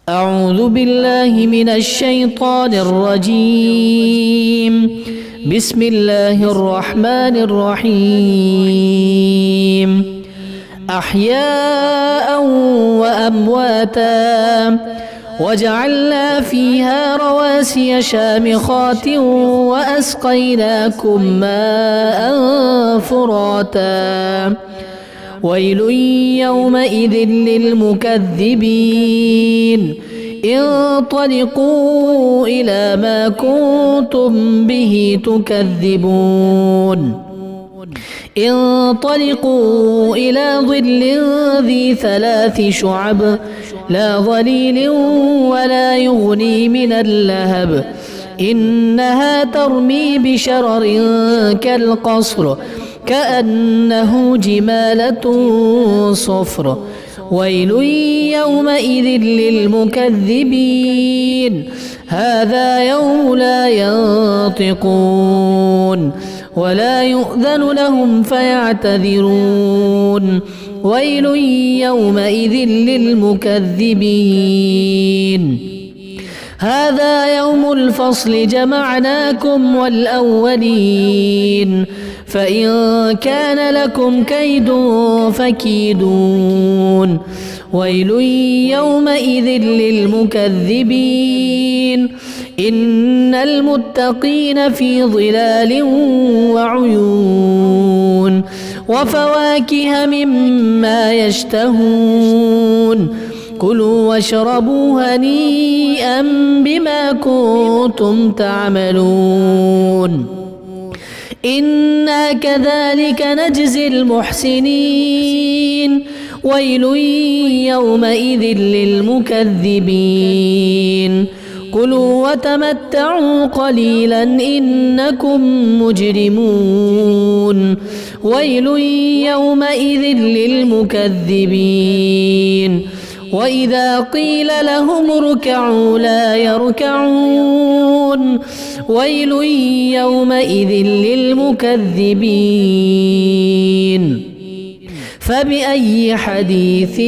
أعوذ بالله من الشيطان الرجيم. بسم الله الرحمن الرحيم. أحياء وأمواتا وجعلنا فيها رواسي شامخات وأسقيناكم ماء فراتا ويل يومئذ للمكذبين انطلقوا إلى ما كنتم به تكذبون انطلقوا إلى ظل ذي 3 شعب لا ظليل ولا يغني من اللهب إنها ترمي بشرر كالقصر كأنه جمالة صفر ويل يومئذ للمكذبين هذا يوم لا ينطقون ولا يؤذن لهم فيعتذرون ويل يومئذ للمكذبين هذا يوم الفصل جمعناكم والأولين فإن كان لكم كيد فكيدون ويل يومئذ للمكذبين إن المتقين في ظلال وعيون وفواكه مما يشتهون كلوا واشربوا هنيئا بما كنتم تعملون إنا كذلك نجزي المحسنين ويل يومئذ للمكذبين كلوا وتمتعوا قليلا إنكم مجرمون ويل يومئذ للمكذبين وإذا قيل لهم اركعوا لا يركعون ويل يومئذ للمكذبين فبأي حديث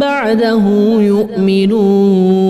بعده يؤمنون.